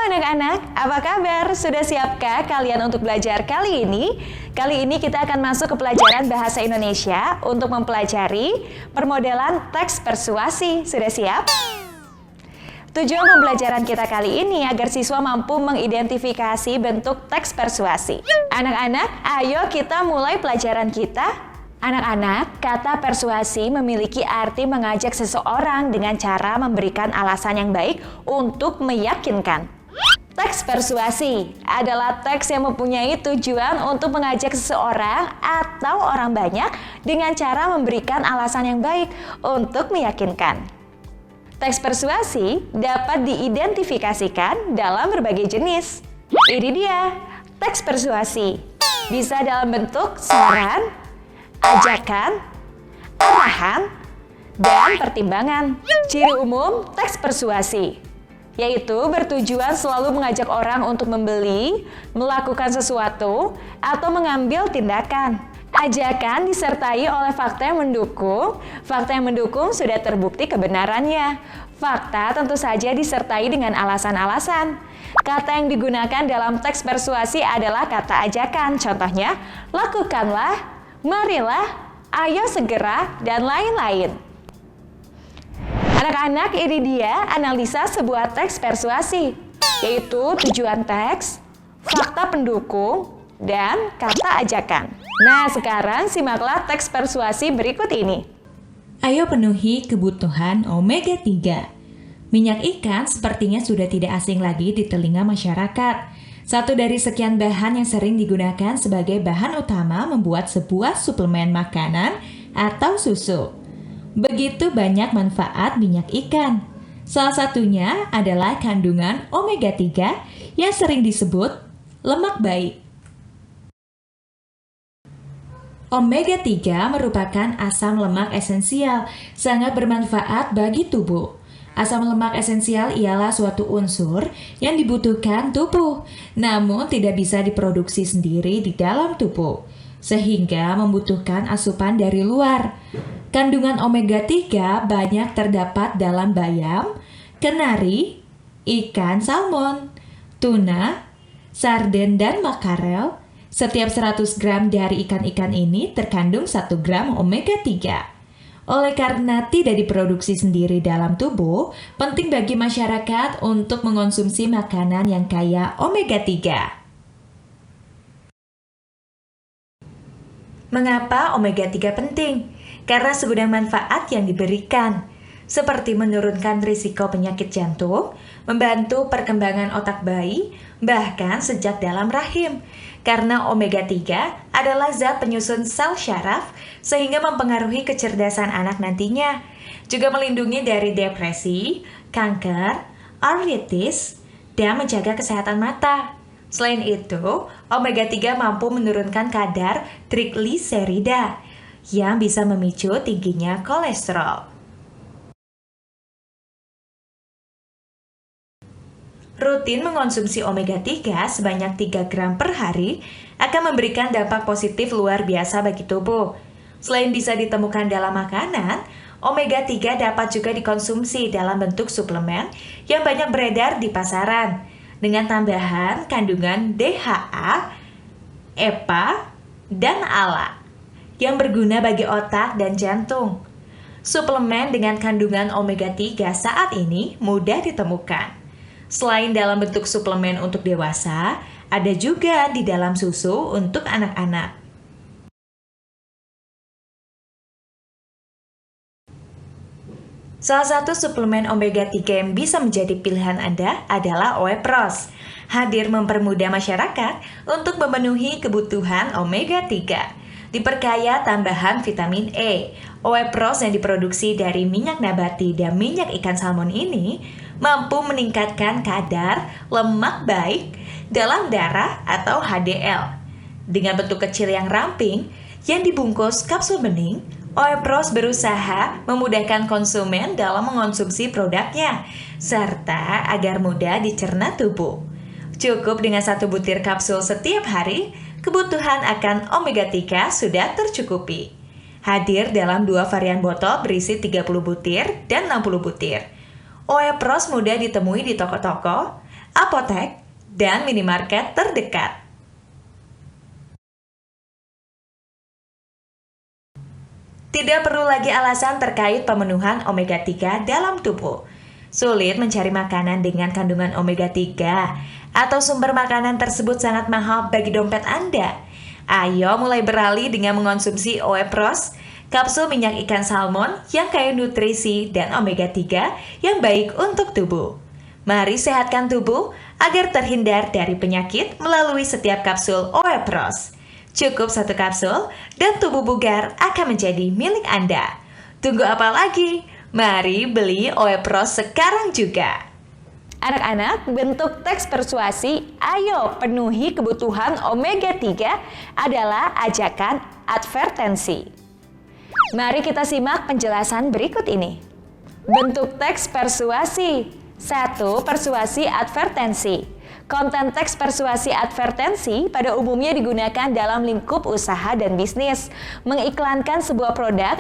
anak-anak, apa kabar? Sudah siapkah kalian untuk belajar kali ini? Kali ini kita akan masuk ke pelajaran Bahasa Indonesia untuk mempelajari permodelan teks persuasi. Sudah siap? Tujuan pembelajaran kita kali ini agar siswa mampu mengidentifikasi bentuk teks persuasi. Anak-anak, ayo kita mulai pelajaran kita. Anak-anak, kata persuasi memiliki arti mengajak seseorang dengan cara memberikan alasan yang baik untuk meyakinkan. Teks persuasi adalah teks yang mempunyai tujuan untuk mengajak seseorang atau orang banyak dengan cara memberikan alasan yang baik untuk meyakinkan. Teks persuasi dapat diidentifikasikan dalam berbagai jenis. Ini dia, teks persuasi. Bisa dalam bentuk saran, ajakan, arahan, dan pertimbangan. Ciri umum teks persuasi yaitu bertujuan selalu mengajak orang untuk membeli, melakukan sesuatu, atau mengambil tindakan. Ajakan disertai oleh fakta yang mendukung. Fakta yang mendukung sudah terbukti kebenarannya. Fakta tentu saja disertai dengan alasan-alasan. Kata yang digunakan dalam teks persuasi adalah kata ajakan. Contohnya, lakukanlah, marilah, ayo segera, dan lain-lain. Anak-anak, ini dia analisa sebuah teks persuasi, yaitu tujuan teks, fakta pendukung, dan kata ajakan. Nah, sekarang simaklah teks persuasi berikut ini. Ayo penuhi kebutuhan omega 3. Minyak ikan sepertinya sudah tidak asing lagi di telinga masyarakat. Satu dari sekian bahan yang sering digunakan sebagai bahan utama membuat sebuah suplemen makanan atau susu. Begitu banyak manfaat minyak ikan. Salah satunya adalah kandungan omega 3 yang sering disebut lemak baik. Omega 3 merupakan asam lemak esensial, sangat bermanfaat bagi tubuh. Asam lemak esensial ialah suatu unsur yang dibutuhkan tubuh, namun tidak bisa diproduksi sendiri di dalam tubuh, sehingga membutuhkan asupan dari luar. Kandungan omega 3 banyak terdapat dalam bayam, kenari, ikan salmon, tuna, sarden, dan makarel. Setiap 100 gram dari ikan-ikan ini terkandung 1 gram omega 3. Oleh karena tidak diproduksi sendiri dalam tubuh, penting bagi masyarakat untuk mengonsumsi makanan yang kaya omega 3. Mengapa omega 3 penting? Karena segudang manfaat yang diberikan, seperti menurunkan risiko penyakit jantung, membantu perkembangan otak bayi, bahkan sejak dalam rahim. Karena omega 3 adalah zat penyusun sel syaraf, sehingga mempengaruhi kecerdasan anak nantinya. Juga melindungi dari depresi, kanker, artritis, dan menjaga kesehatan mata. Selain itu, omega 3 mampu menurunkan kadar trigliserida yang bisa memicu tingginya kolesterol. Rutin mengonsumsi omega 3 sebanyak 3 gram per hari akan memberikan dampak positif luar biasa bagi tubuh. Selain bisa ditemukan dalam makanan, omega 3 dapat juga dikonsumsi dalam bentuk suplemen yang banyak beredar di pasaran, dengan tambahan kandungan DHA, EPA, dan ALA yang berguna bagi otak dan jantung. Suplemen dengan kandungan omega 3 saat ini mudah ditemukan. Selain dalam bentuk suplemen untuk dewasa, ada juga di dalam susu untuk anak-anak. Salah satu suplemen omega 3 yang bisa menjadi pilihan Anda adalah Oepros. Hadir mempermudah masyarakat untuk memenuhi kebutuhan omega 3. Diperkaya tambahan vitamin E. Oepros yang diproduksi dari minyak nabati dan minyak ikan salmon ini mampu meningkatkan kadar lemak baik dalam darah atau HDL. Dengan bentuk kecil yang ramping yang dibungkus kapsul bening, Oepros berusaha memudahkan konsumen dalam mengonsumsi produknya, serta agar mudah dicerna tubuh. Cukup dengan 1 butir kapsul setiap hari, kebutuhan akan omega 3 sudah tercukupi. Hadir dalam 2 varian botol berisi 30 butir dan 60 butir. Oepros mudah ditemui di toko-toko, apotek, dan minimarket terdekat. Tidak perlu lagi alasan terkait pemenuhan omega 3 dalam tubuh. Sulit mencari makanan dengan kandungan omega 3 atau sumber makanan tersebut sangat mahal bagi dompet Anda. Ayo mulai beralih dengan mengonsumsi Oepros, kapsul minyak ikan salmon yang kaya nutrisi dan omega 3 yang baik untuk tubuh. Mari sehatkan tubuh agar terhindar dari penyakit melalui setiap kapsul Oepros. Cukup 1 kapsul dan tubuh bugar akan menjadi milik Anda. Tunggu apa lagi? Mari beli Oepros sekarang juga. Anak-anak, bentuk teks persuasi "Ayo penuhi kebutuhan omega 3" adalah ajakan advertensi. Mari kita simak penjelasan berikut ini. Bentuk teks persuasi. 1. Persuasi advertensi. Konten teks persuasi advertensi pada umumnya digunakan dalam lingkup usaha dan bisnis. Mengiklankan sebuah produk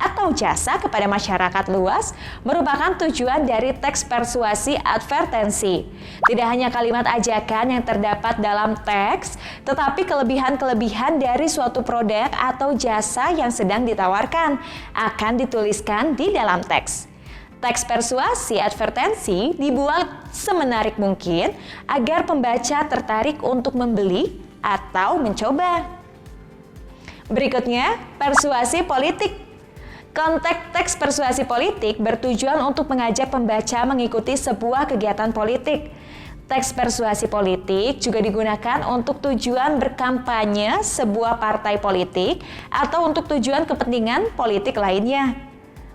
atau jasa kepada masyarakat luas merupakan tujuan dari teks persuasi advertensi. Tidak hanya kalimat ajakan yang terdapat dalam teks, tetapi kelebihan-kelebihan dari suatu produk atau jasa yang sedang ditawarkan akan dituliskan di dalam teks. Teks persuasi advertensi dibuat semenarik mungkin agar pembaca tertarik untuk membeli atau mencoba. Berikutnya, persuasi politik. Konteks teks persuasi politik bertujuan untuk mengajak pembaca mengikuti sebuah kegiatan politik. Teks persuasi politik juga digunakan untuk tujuan berkampanye sebuah partai politik atau untuk tujuan kepentingan politik lainnya.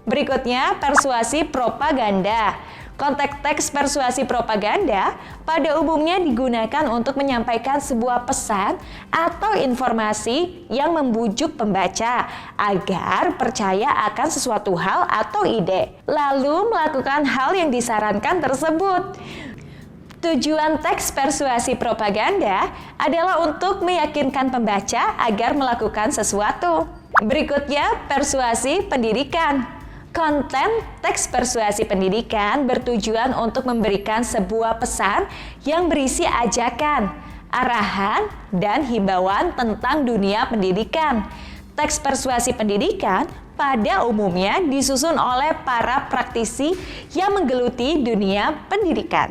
Berikutnya, persuasi propaganda. Konteks teks persuasi propaganda pada umumnya digunakan untuk menyampaikan sebuah pesan atau informasi yang membujuk pembaca agar percaya akan sesuatu hal atau ide, lalu melakukan hal yang disarankan tersebut. Tujuan teks persuasi propaganda adalah untuk meyakinkan pembaca agar melakukan sesuatu. Berikutnya, persuasi pendidikan. Konten teks persuasi pendidikan bertujuan untuk memberikan sebuah pesan yang berisi ajakan, arahan, dan himbauan tentang dunia pendidikan. Teks persuasi pendidikan pada umumnya disusun oleh para praktisi yang menggeluti dunia pendidikan.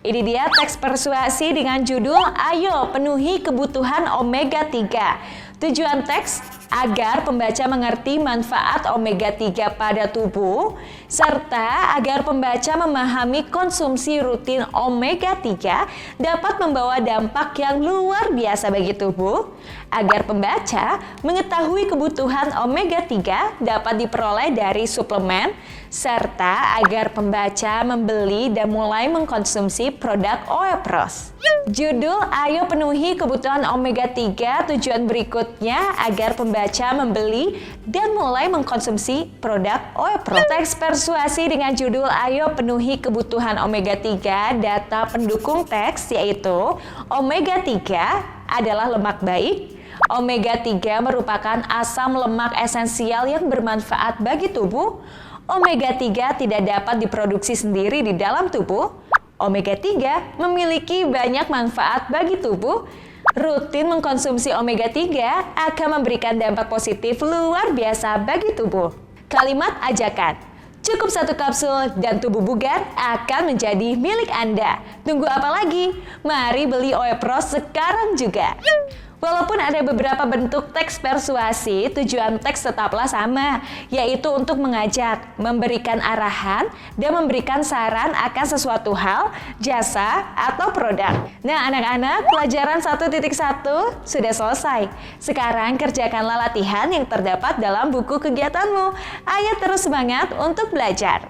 Ini dia teks persuasi dengan judul "Ayo penuhi kebutuhan omega 3". Tujuan teks agar pembaca mengerti manfaat omega 3 pada tubuh, serta agar pembaca memahami konsumsi rutin omega 3 dapat membawa dampak yang luar biasa bagi tubuh, agar pembaca mengetahui kebutuhan omega 3 dapat diperoleh dari suplemen, serta agar pembaca membeli dan mulai mengkonsumsi produk Oepros. Judul "Ayo penuhi kebutuhan omega 3", tujuan berikutnya agar pembaca membeli dan mulai mengkonsumsi produk Oepros. Teks persuasi dengan judul "Ayo penuhi kebutuhan omega 3", data pendukung teks yaitu omega 3 adalah lemak baik. Omega 3 merupakan asam lemak esensial yang bermanfaat bagi tubuh. Omega 3 tidak dapat diproduksi sendiri di dalam tubuh. Omega 3 memiliki banyak manfaat bagi tubuh. Rutin mengkonsumsi omega 3 akan memberikan dampak positif luar biasa bagi tubuh. Kalimat ajakan. Cukup 1 kapsul dan tubuh bugar akan menjadi milik Anda. Tunggu apa lagi? Mari beli Oepros sekarang juga. Walaupun ada beberapa bentuk teks persuasi, tujuan teks tetaplah sama, yaitu untuk mengajak, memberikan arahan, dan memberikan saran akan sesuatu hal, jasa, atau produk. Nah anak-anak, pelajaran 1.1 sudah selesai. Sekarang kerjakanlah latihan yang terdapat dalam buku kegiatanmu. Ayo terus semangat untuk belajar.